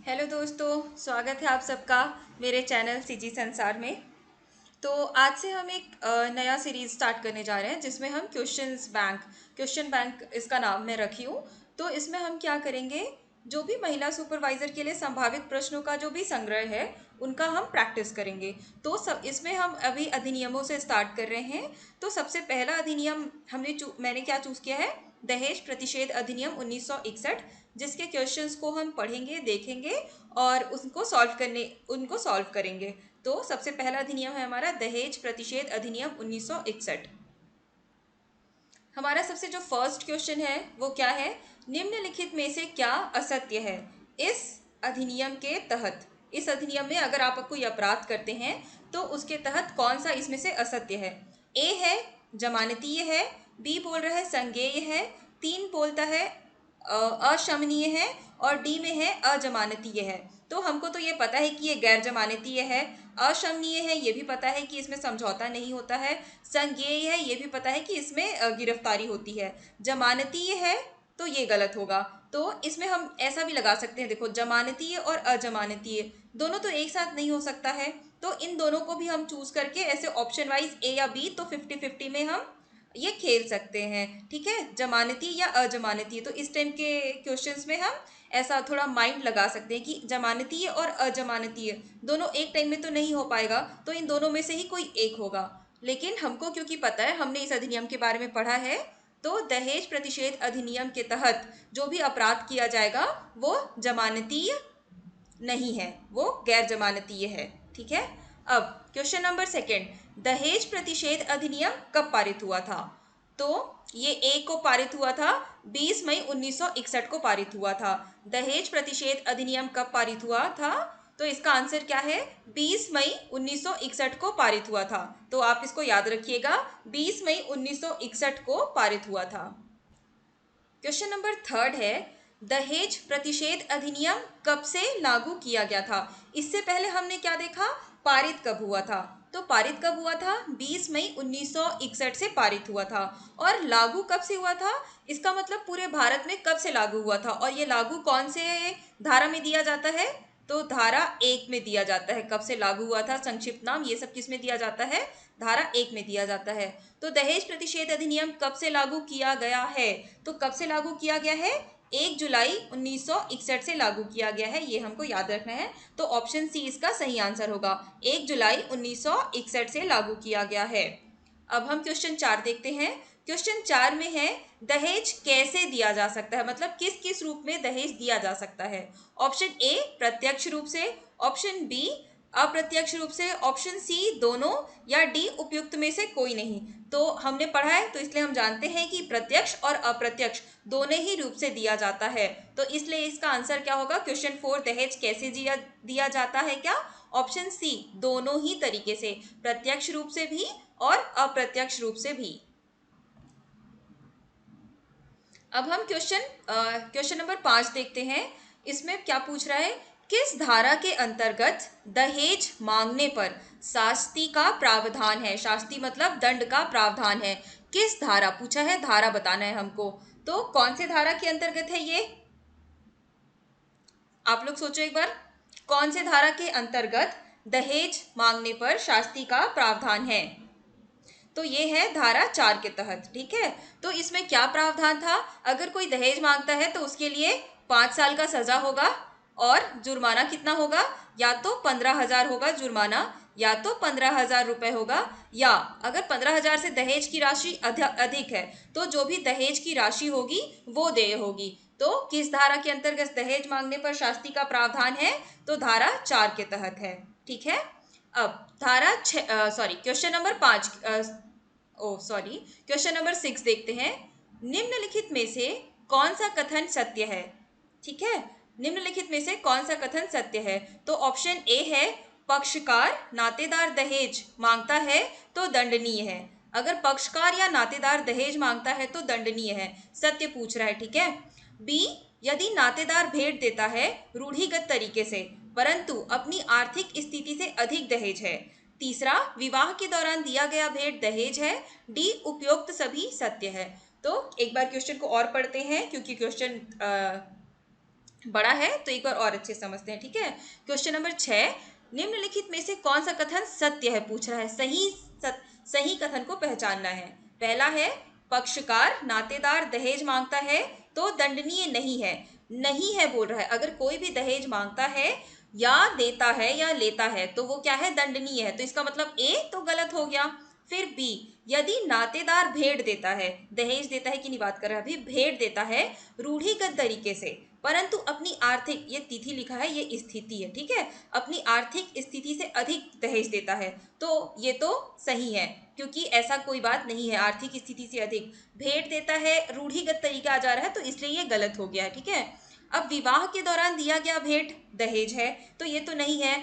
Hello दोस्तों, स्वागत है आप सबका मेरे चैनल सीजी संसार में। तो आज से हम एक नया सीरीज स्टार्ट करने जा रहे हैं जिसमें हम क्वेश्चन बैंक इसका नाम मैं रखी हूँ। तो इसमें हम क्या करेंगे, जो भी महिला सुपरवाइजर के लिए संभावित प्रश्नों का जो भी संग्रह है उनका हम प्रैक्टिस करेंगे। तो सब इसमें हम अभी अधिनियमों से स्टार्ट कर रहे हैं। तो सबसे पहला अधिनियम मैंने क्या चूज किया है, दहेज प्रतिषेध अधिनियम 1961, जिसके क्वेश्चंस को हम पढ़ेंगे, देखेंगे और उनको सॉल्व करेंगे। तो सबसे पहला अधिनियम है हमारा दहेज प्रतिषेध अधिनियम 1961। हमारा सबसे जो फर्स्ट क्वेश्चन है वो क्या है, निम्नलिखित में से क्या असत्य है। इस अधिनियम के तहत, इस अधिनियम में अगर आप कोई अपराध करते हैं तो उसके तहत कौन सा इसमें से असत्य है। ए है जमानतीय है, बी बोल रहा है संज्ञेय है, तीन बोलता है अशमनीय है और डी में है अजमानतीय है। तो हमको तो ये पता है कि ये गैर जमानतीय है, अशमनीय है ये भी पता है कि इसमें समझौता नहीं होता है, संज्ञेय है ये भी पता है कि इसमें गिरफ्तारी होती है, जमानतीय है तो ये गलत होगा। तो इसमें हम ऐसा भी लगा सकते हैं, देखो जमानतीय और अजमानतीय दोनों तो एक साथ नहीं हो सकता है। तो इन दोनों को भी हम चूज करके ऐसे ऑप्शन वाइज ए या बी, तो 50-50 में हम ये खेल सकते हैं। ठीक है, जमानती या अजमानती। तो इस टाइम के क्वेश्चंस में हम ऐसा थोड़ा माइंड लगा सकते हैं कि जमानती और अजमानती दोनों एक टाइम में तो नहीं हो पाएगा, तो इन दोनों में से ही कोई एक होगा। लेकिन हमको क्योंकि पता है, हमने इस अधिनियम के बारे में पढ़ा है, तो दहेज प्रतिषेध अधिनियम के तहत जो भी अपराध किया जाएगा वो जमानतीय नहीं है, वो गैर जमानतीय है। ठीक है। अब क्वेश्चन नंबर सेकेंड, दहेज प्रतिषेध अधिनियम कब पारित हुआ था। तो ये एक को पारित हुआ था 20 मई 1961 को पारित हुआ था। दहेज प्रतिषेध अधिनियम कब पारित हुआ था, तो इसका आंसर क्या है, 20 मई 1961 को पारित हुआ था। तो आप इसको याद रखिएगा, 20 मई 1961 को पारित हुआ था। क्वेश्चन नंबर थर्ड है, दहेज प्रतिषेध अधिनियम कब से लागू किया गया था। इससे पहले हमने क्या देखा, पारित कब हुआ था। तो पारित कब हुआ था, 20 मई 1961 से पारित हुआ था। और लागू कब से हुआ था, इसका मतलब पूरे भारत में कब से लागू हुआ था, और ये लागू कौन से धारा में दिया जाता है, तो धारा 1 में दिया जाता है। कब से लागू हुआ था, संक्षिप्त नाम ये सब किस में दिया जाता है, धारा 1 में दिया जाता है। तो दहेज प्रतिषेध अधिनियम कब से लागू किया गया है, तो कब से लागू किया गया है, 1 जुलाई 1961 से लागू किया गया है, ये हमको याद रखना है। तो ऑप्शन सी इसका सही आंसर होगा, 1 जुलाई 1961 से लागू किया गया है। अब हम क्वेश्चन 4 देखते हैं। क्वेश्चन 4 में है, दहेज कैसे दिया जा सकता है, मतलब किस किस रूप में दहेज दिया जा सकता है। ऑप्शन ए प्रत्यक्ष रूप से, ऑप्शन बी अप्रत्यक्ष रूप से, ऑप्शन सी दोनों, या डी उपयुक्त में से कोई नहीं। तो हमने पढ़ा है तो इसलिए हम जानते हैं कि प्रत्यक्ष और अप्रत्यक्ष दोनों ही रूप से दिया जाता है। तो इसलिए इसका आंसर क्या होगा, क्वेश्चन 4 दहेज कैसे दिया जाता है, क्या, ऑप्शन सी दोनों ही तरीके से, प्रत्यक्ष रूप से भी और अप्रत्यक्ष रूप से भी। अब हम क्वेश्चन नंबर 5 देखते हैं। इसमें क्या पूछ रहा है, किस धारा के अंतर्गत दहेज मांगने पर शास्ति का प्रावधान है। शास्ति मतलब दंड का प्रावधान है। किस धारा पूछा है, धारा बताना है हमको। तो कौन से धारा के अंतर्गत है ये, आप लोग सोचो एक बार, कौन से धारा के अंतर्गत दहेज मांगने पर शास्ति का प्रावधान है। तो ये है धारा 4 के तहत। ठीक है, तो इसमें क्या प्रावधान था, अगर कोई दहेज मांगता है तो उसके लिए 5 साल का सजा होगा और जुर्माना कितना होगा, या तो 15,000 होगा जुर्माना, या तो 15,000 रुपए होगा, या अगर 15,000 से दहेज की राशि अधिक है तो जो भी दहेज की राशि होगी वो देय होगी। तो किस धारा के अंतर्गत दहेज मांगने पर शास्ति का प्रावधान है, तो धारा 4 के तहत है। ठीक है। अब धारा क्वेश्चन नंबर 5, क्वेश्चन नंबर 6 देखते हैं। निम्नलिखित में से कौन सा कथन सत्य है। ठीक है, निम्नलिखित में से कौन सा कथन सत्य है। तो ऑप्शन ए है, पक्षकार नातेदार दहेज मांगता है तो दंडनीय है। अगर पक्षकार या नातेदार दहेज मांगता है तो दंडनीय है, सत्य पूछ रहा है। ठीक है। बी, यदि नातेदार भेंट देता है रूढ़िगत तरीके से परंतु अपनी आर्थिक स्थिति से अधिक दहेज है। तीसरा, विवाह के दौरान दिया गया भेंट दहेज है। डी, उपयुक्त सभी सत्य है। तो एक बार क्वेश्चन को और पढ़ते हैं, क्योंकि क्वेश्चन बड़ा है तो एक बार और अच्छे समझते हैं, ठीक है। क्वेश्चन नंबर 6, निम्नलिखित में से कौन सा कथन सत्य है पूछ रहा है। सही कथन को पहचानना है। पहला है, पक्षकार नातेदार दहेज मांगता है तो दंडनीय नहीं है। नहीं है बोल रहा है। अगर कोई भी दहेज मांगता है या देता है या लेता है तो वो क्या है, दंडनीय है। तो इसका मतलब ए तो गलत हो गया। फिर बी, यदि नातेदार भेंट देता है, दहेज देता है कि नहीं बात कर रहा है अभी, भेंट देता है रूढ़िगत तरीके से, परंतु अपनी आर्थिक, ये तिथि लिखा है ये स्थिति है, ठीक है, अपनी आर्थिक स्थिति से अधिक दहेज देता है, तो ये तो सही है, क्योंकि ऐसा कोई बात नहीं है। आर्थिक स्थिति से अधिक भेंट देता है, रूढ़िगत तरीका आ जा रहा है, तो इसलिए ये गलत हो गया है, ठीक है। अब विवाह के दौरान दिया गया भेंट दहेज है तो ये तो नहीं है।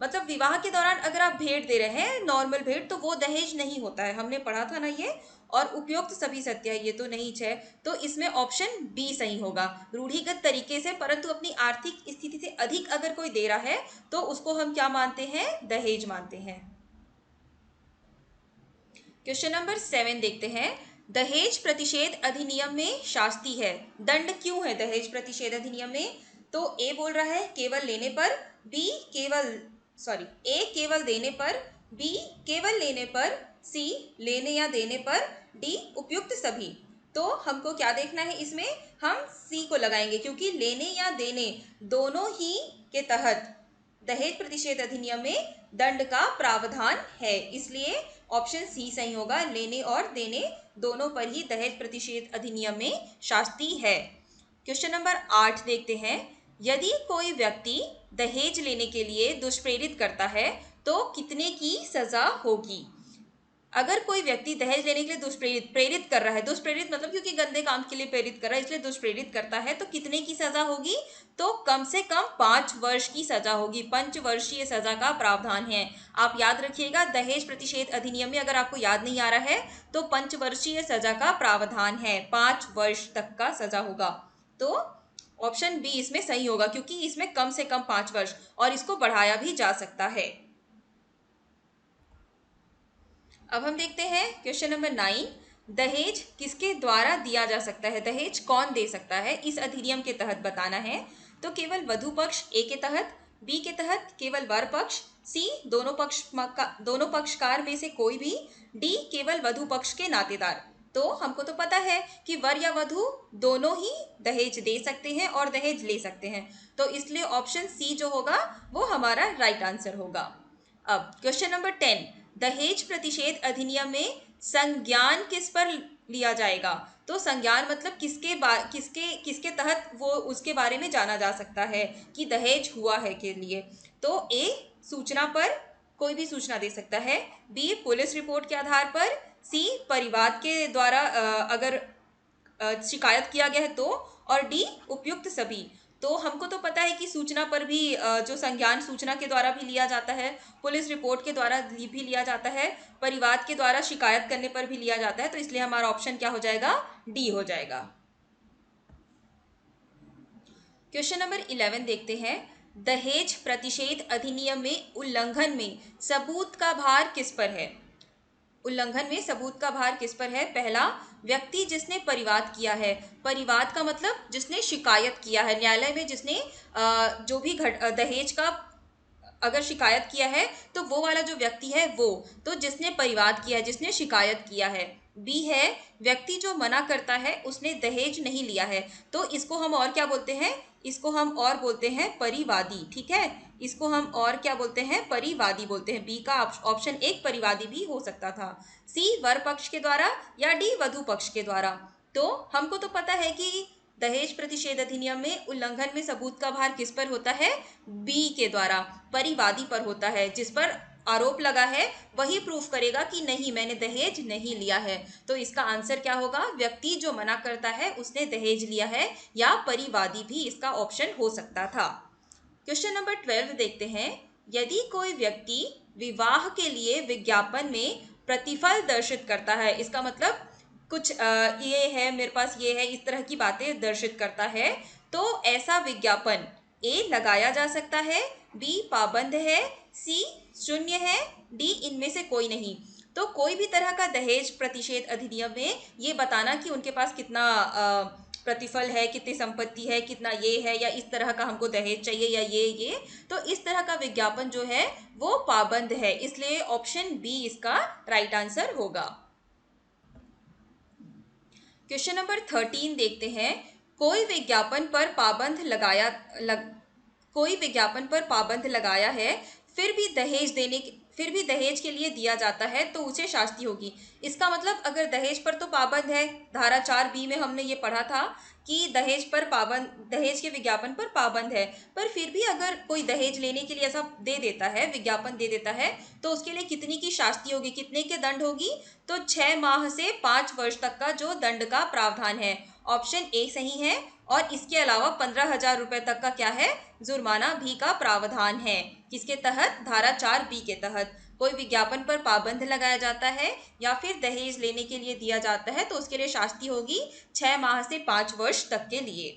मतलब विवाह के दौरान अगर आप भेंट दे रहे हैं, नॉर्मल भेंट, तो वो दहेज नहीं होता है, हमने पढ़ा था ना ये। और उपयुक्त सभी सत्य है, ये तो नहीं है। तो इसमें ऑप्शन बी सही होगा। रूढ़िगत तरीके से परंतु अपनी आर्थिक स्थिति से अधिक अगर कोई दे रहा है तो उसको हम क्या मानते हैं, दहेज मानते हैं। क्वेश्चन नंबर 7 देखते हैं। दहेज प्रतिषेध अधिनियम में शास्ति है, दंड क्यों है दहेज प्रतिषेध अधिनियम में? तो ए बोल रहा है केवल लेने पर, बी केवल, सॉरी, ए केवल देने पर, बी केवल लेने पर, सी लेने या देने पर, डी उपयुक्त सभी। तो हमको क्या देखना है इसमें, हम सी को लगाएंगे, क्योंकि लेने या देने दोनों ही के तहत दहेज प्रतिषेध अधिनियम में दंड का प्रावधान है, इसलिए ऑप्शन सी सही होगा। लेने और देने दोनों पर ही दहेज प्रतिषेध अधिनियम में शास्ति है। क्वेश्चन नंबर 8 देखते हैं। यदि कोई व्यक्ति दहेज लेने के लिए दुष्प्रेरित करता है तो कितने की सजा होगी? अगर कोई व्यक्ति दहेज लेने के लिए प्रेरित कर रहा है, दुष्प्रेरित मतलब क्योंकि गंदे काम के लिए प्रेरित कर रहा है इसलिए दुष्प्रेरित करता है, तो कितने की सजा होगी? तो कम से कम 5 वर्ष की सजा होगी। 5 वर्षीय सजा का प्रावधान है। आप याद रखिएगा, दहेज प्रतिषेध अधिनियम में अगर आपको याद नहीं आ रहा है तो 5 वर्षीय सजा का प्रावधान है, 5 वर्ष तक का सजा होगा। तो ऑप्शन बी इसमें सही होगा, क्योंकि इसमें कम से कम 5 वर्ष और इसको बढ़ाया भी जा सकता है। अब हम देखते हैं क्वेश्चन नंबर 9। दहेज किसके द्वारा दिया जा सकता है? दहेज कौन दे सकता है इस अधिनियम के तहत बताना है। तो केवल वधु पक्ष ए के तहत, बी के तहत केवल वर पक्ष, सी दोनों पक्षकार में से कोई भी, डी केवल वधु पक्ष के नातेदार। तो हमको तो पता है कि वर या वधु दोनों ही दहेज दे सकते हैं और दहेज ले सकते हैं, तो इसलिए ऑप्शन सी जो होगा वो हमारा राइट आंसर होगा। अब क्वेश्चन नंबर 10। दहेज प्रतिषेध अधिनियम में संज्ञान किस पर लिया जाएगा? तो संज्ञान मतलब किसके किसके तहत वो उसके बारे में जाना जा सकता है कि दहेज हुआ है के लिए। तो ए सूचना पर, कोई भी सूचना दे सकता है, बी पुलिस रिपोर्ट के आधार पर, सी परिवाद के द्वारा अगर शिकायत किया गया है तो, और डी उपयुक्त सभी। तो हमको तो पता है कि सूचना पर भी जो संज्ञान सूचना के द्वारा भी लिया जाता है, पुलिस रिपोर्ट के द्वारा भी लिया जाता है, परिवाद के द्वारा शिकायत करने पर भी लिया जाता है, तो इसलिए हमारा ऑप्शन क्या हो जाएगा, डी हो जाएगा। क्वेश्चन नंबर 11 देखते हैं। दहेज प्रतिषेध अधिनियम में उल्लंघन में सबूत का भार किस पर है? उल्लंघन में सबूत का भार किस पर है? पहला, व्यक्ति जिसने परिवाद किया है। परिवाद का मतलब जिसने शिकायत किया है, न्यायालय में जिसने जो भी दहेज का अगर शिकायत किया है तो वो वाला जो व्यक्ति है वो, तो जिसने परिवाद किया है, जिसने शिकायत किया है। बी है, व्यक्ति जो मना करता है उसने दहेज नहीं लिया है, तो इसको हम और क्या बोलते हैं, इसको हम और बोलते हैं परिवादी, ठीक है, इसको हम और क्या बोलते हैं, परिवादी बोलते हैं। बी का ऑप्शन एक परिवादी भी हो सकता था। सी वर पक्ष के द्वारा या डी वधु पक्ष के द्वारा। तो हमको तो पता है कि दहेज प्रतिषेध अधिनियम में उल्लंघन में सबूत का भार किस पर होता है, बी के द्वारा, परिवादी पर होता है। जिस पर आरोप लगा है वही प्रूफ करेगा कि नहीं मैंने दहेज नहीं लिया है। तो इसका आंसर क्या होगा, व्यक्ति जो मना करता है उसने दहेज लिया है, या परिवादी भी इसका ऑप्शन हो सकता था। क्वेश्चन नंबर 12 देखते हैं। यदि कोई व्यक्ति विवाह के लिए विज्ञापन में प्रतिफल दर्शित करता है, इसका मतलब कुछ ये है मेरे पास, ये है, इस तरह की बातें दर्शित करता है, तो ऐसा विज्ञापन ए लगाया जा सकता है, बी पाबंद है, सी शून्य है, डी इनमें से कोई नहीं। तो कोई भी तरह का दहेज प्रतिषेध अधिनियम में ये बताना कि उनके पास कितना प्रतिफल है, कितनी संपत्ति है, कितना ये है, या इस तरह का हमको दहेज चाहिए, या ये तो इस तरह का विज्ञापन जो है वो पाबंद है, इसलिए ऑप्शन बी इसका राइट आंसर होगा। क्वेश्चन नंबर 13 देखते हैं। कोई विज्ञापन पर पाबंद लगाया कोई विज्ञापन पर पाबंद लगाया है, फिर भी दहेज के लिए दिया जाता है तो उसे शास्ति होगी। इसका मतलब अगर दहेज पर तो पाबंद है, धारा 4B में हमने ये पढ़ा था कि दहेज के विज्ञापन पर पाबंद है, पर फिर भी अगर कोई दहेज लेने के लिए ऐसा दे देता है, विज्ञापन दे देता है, तो उसके लिए कितनी की शास्ति होगी, कितने के दंड होगी? तो 6 माह से 5 वर्ष तक का जो दंड का प्रावधान है। ऑप्शन ए सही है। और इसके अलावा 15,000 रुपए तक का क्या है? जुर्माना भी का प्रावधान है। किसके तहत? धारा 4B के तहत। कोई विज्ञापन पर पाबंद लगाया जाता है या फिर दहेज लेने के लिए दिया जाता है तो उसके लिए शास्ति होगी 6 माह से 5 वर्ष तक के लिए।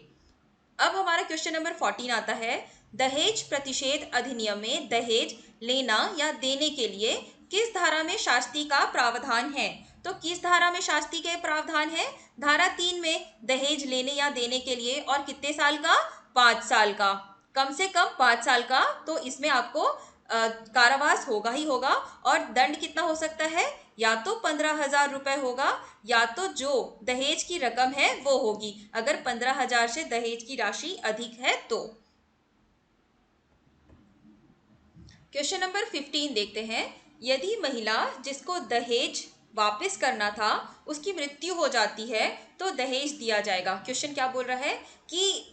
अब हमारा क्वेश्चन नंबर 14 आता है। दहेज प्रतिषेध अधिनियम में दहेज लेना या देने के लिए किस धारा में शास्ति का प्रावधान है? तो किस धारा में शास्ति के प्रावधान है? धारा 3 में दहेज लेने या देने के लिए, और कितने साल का? 5 साल का, कम से कम 5 साल का। तो इसमें आपको कारावास होगा ही होगा। और दंड कितना हो सकता है? या तो 15,000 रुपए होगा, या तो जो दहेज की रकम है वो होगी, अगर 15,000 से दहेज की राशि अधिक है तो। क्वेश्चन नंबर 15 देखते हैं। यदि महिला जिसको दहेज वापस करना था उसकी मृत्यु हो जाती है तो दहेज दिया जाएगा। क्वेश्चन क्या बोल रहा है कि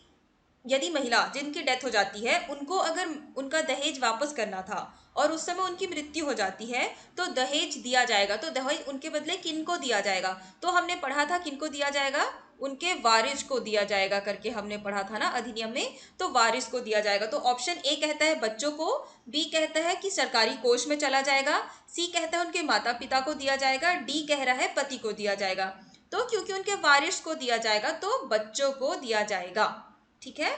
यदि महिला जिनकी डेथ हो जाती है उनको अगर उनका दहेज वापस करना था और उस समय उनकी मृत्यु हो जाती है तो दहेज दिया जाएगा। तो दहेज उनके बदले किनको दिया जाएगा? तो हमने पढ़ा था किनको दिया जाएगा? उनके वारिस को दिया जाएगा करके हमने पढ़ा था ना अधिनियम में। तो वारिस को दिया जाएगा। तो ऑप्शन ए कहता है बच्चों को, बी कहता है कि सरकारी कोष में चला जाएगा, सी कहता है उनके माता पिता को दिया जाएगा, डी कह रहा है पति को दिया जाएगा। तो क्योंकि उनके वारिस को दिया जाएगा तो बच्चों को दिया जाएगा। ठीक है।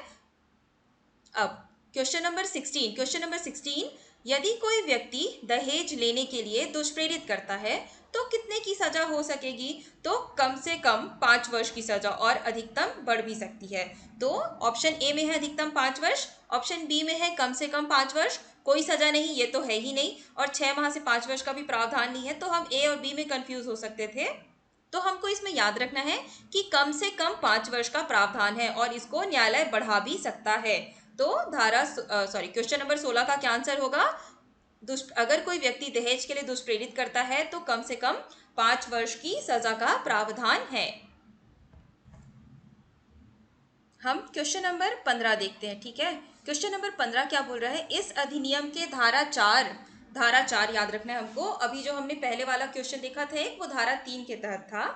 अब क्वेश्चन नंबर 16। यदि कोई व्यक्ति दहेज लेने के लिए दुष्प्रेरित करता है तो कितने की सजा हो सकेगी? तो कम से कम 5 वर्ष की सजा, और अधिकतम बढ़ भी सकती है। तो ऑप्शन ए में है अधिकतम 5 वर्ष, ऑप्शन बी में है कम से कम 5 वर्ष। कोई सजा नहीं, ये तो है ही नहीं, और 6 माह से 5 वर्ष का भी प्रावधान नहीं है, तो हम ए और बी में कंफ्यूज हो सकते थे। तो हमको इसमें याद रखना है कि कम से कम 5 वर्ष का प्रावधान है और इसको न्यायालय बढ़ा भी सकता है। तो क्वेश्चन नंबर 16 का क्या आंसर होगा? अगर कोई व्यक्ति दहेज के लिए दुष्प्रेरित करता है तो कम से कम 5 वर्ष की सजा का प्रावधान है। हम क्वेश्चन नंबर 15 देखते हैं। ठीक है। क्वेश्चन नंबर 15 क्या बोल रहा है? इस अधिनियम के धारा 4 याद रखना है हमको। अभी जो हमने पहले वाला क्वेश्चन देखा था वो धारा 3 के तहत था।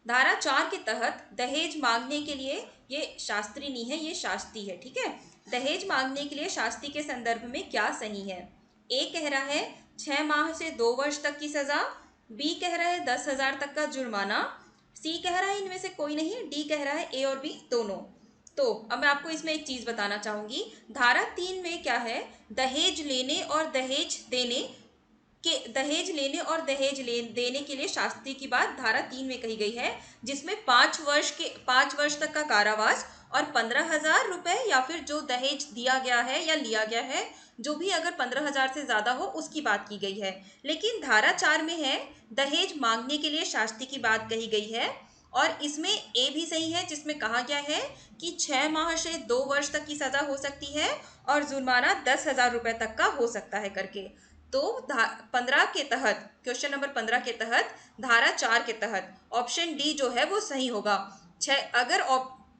धारा 4 के तहत दहेज मांगने के लिए, ये शास्त्री नहीं है, ये शास्ति है। ठीक है। दहेज मांगने के लिए शास्ति के संदर्भ में क्या सही है? ए कह रहा है 6 माह से 2 वर्ष तक की सजा, बी कह रहा है 10,000 तक का जुर्माना, सी कह रहा है इनमें से कोई नहीं, डी कह रहा है ए और बी दोनों। तो अब मैं आपको इसमें एक चीज बताना चाहूंगी। धारा 3 में क्या है? दहेज लेने और दहेज देने देने के लिए शास्ति की बात धारा 3 में कही गई है, जिसमें 5 वर्ष तक का कारावास और 15,000 रुपए, या फिर जो दहेज दिया गया है या लिया गया है, जो भी अगर 15,000 से ज्यादा हो उसकी बात की गई है। लेकिन धारा 4 में है दहेज मांगने के लिए शास्ति की बात कही गई है, और इसमें ए भी सही है जिसमें कहा गया है कि 6 माह से 2 वर्ष तक की सजा हो सकती है और जुर्माना 10,000 रुपए तक का हो सकता है करके। तो 15 के तहत, क्वेश्चन नंबर 15 के तहत, धारा 4 के तहत ऑप्शन डी जो है वो सही होगा। अगर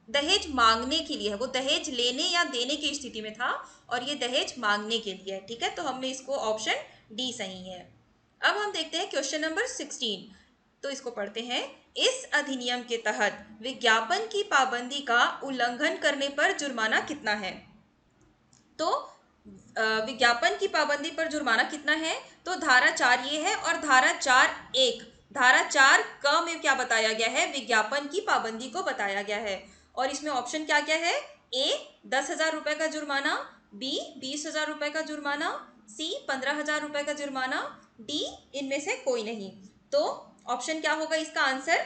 दहेज मांगने के लिए है, वो दहेज लेने या देने की स्थिति में था और ये दहेज मांगने के लिए है। ठीक है। तो हमने इसको ऑप्शन डी सही है। अब हम देखते हैं क्वेश्चन नंबर 16। तो इसको पढ़ते हैं। इस अधिनियम के तहत विज्ञापन की पाबंदी का उल्लंघन करने पर जुर्माना कितना है? तो विज्ञापन की पाबंदी पर जुर्माना कितना है? तो धारा 4 ये है, और धारा 4 क में क्या बताया गया है? विज्ञापन की पाबंदी को बताया गया है। और इसमें ऑप्शन क्या क्या है? ए 10,000 रुपए का जुर्माना, बी 20,000 रुपए का जुर्माना, सी 15,000 रुपए का जुर्माना, डी इनमें से कोई नहीं। तो ऑप्शन क्या होगा इसका आंसर?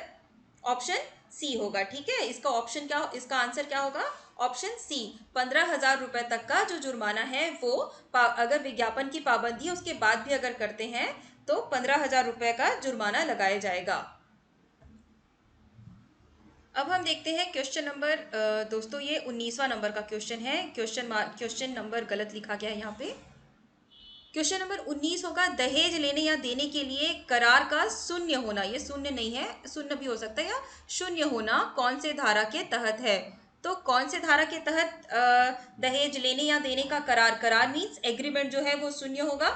ऑप्शन सी होगा। ठीक है, इसका ऑप्शन क्या, इसका आंसर क्या होगा? ऑप्शन सी, 15,000 रुपए तक का जो जुर्माना है वो अगर विज्ञापन की पाबंदी उसके बाद भी अगर करते हैं तो 15,000 रुपए का जुर्माना लगाया जाएगा। अब हम देखते हैं क्वेश्चन नंबर, दोस्तों ये 19वां नंबर का क्वेश्चन है। क्वेश्चन नंबर गलत लिखा गया है यहाँ पे। क्वेश्चन नंबर 19 होगा, दहेज लेने या देने के लिए करार का शून्य होना, ये शून्य नहीं है, शून्य भी हो सकता है, या शून्य होना कौन से धारा के तहत है? तो कौन से धारा के तहत दहेज लेने या देने का करार, करार मीन्स एग्रीमेंट जो है वो शून्य होगा?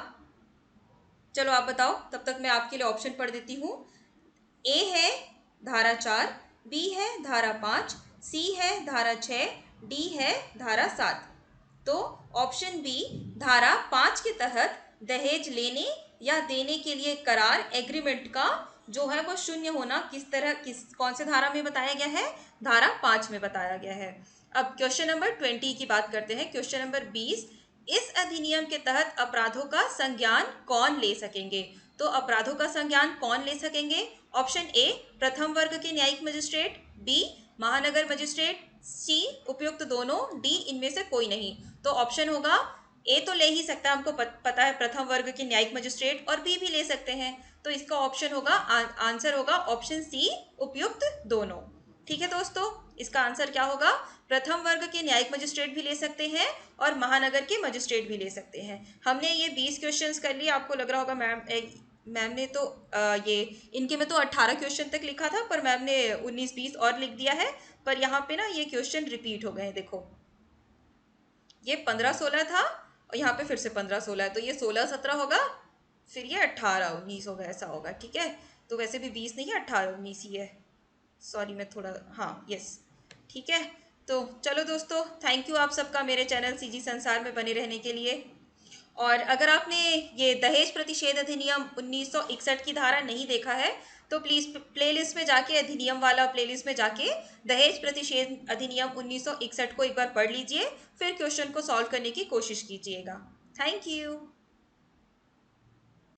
चलो आप बताओ, तब तक मैं आपके लिए ऑप्शन पढ़ देती हूँ। ए है धारा 4, बी है धारा 5, सी है धारा 6, डी है धारा 7। तो ऑप्शन बी, धारा 5 के तहत दहेज लेने या देने के लिए करार, एग्रीमेंट का जो है वो शून्य होना किस तरह, कौन से धारा में बताया गया है? धारा 5 में बताया गया है। अब क्वेश्चन नंबर 20 की बात करते हैं। क्वेश्चन नंबर 20, इस अधिनियम के तहत अपराधों का संज्ञान कौन ले सकेंगे? तो अपराधों का संज्ञान कौन ले सकेंगे? ऑप्शन ए, प्रथम वर्ग के न्यायिक मजिस्ट्रेट, बी, महानगर मजिस्ट्रेट, सी, उपयुक्त दोनों, डी, इनमें से कोई नहीं। तो ऑप्शन होगा ए तो ले ही सकता है, हमको पता है, प्रथम वर्ग के न्यायिक मजिस्ट्रेट, और बी भी ले सकते हैं। तो इसका ऑप्शन होगा, आंसर होगा ऑप्शन सी, उपयुक्त दोनों। ठीक है दोस्तों, इसका आंसर क्या होगा? प्रथम वर्ग के न्यायिक मजिस्ट्रेट भी ले सकते हैं और महानगर के मजिस्ट्रेट भी ले सकते हैं। हमने ये 20 क्वेश्चंस कर लिए। आपको लग रहा होगा मैम ने तो ये इनके में तो 18 क्वेश्चन तक लिखा था, पर मैम ने 19-20 और लिख दिया है। पर यहाँ पे ना ये क्वेश्चन रिपीट हो गए हैं। देखो, ये 15-16 था और यहाँ पे फिर से 15-16 है, तो ये 16-17 होगा, फिर ये 18-19 होगा, ऐसा होगा। ठीक है, तो वैसे भी 20 नहीं है, 18-19 ही है। सॉरी, मैं थोड़ा, हाँ यस, ठीक है। तो चलो दोस्तों, थैंक यू आप सबका मेरे चैनल सीजी संसार में बने रहने के लिए। और अगर आपने ये दहेज प्रतिषेध अधिनियम 1961 की धारा नहीं देखा है तो प्लीज़ प्लेलिस्ट में जाके, अधिनियम वाला प्लेलिस्ट में जाके दहेज प्रतिषेध अधिनियम 1961 को एक बार पढ़ लीजिए, फिर क्वेश्चन को सॉल्व करने की कोशिश कीजिएगा। Thank you.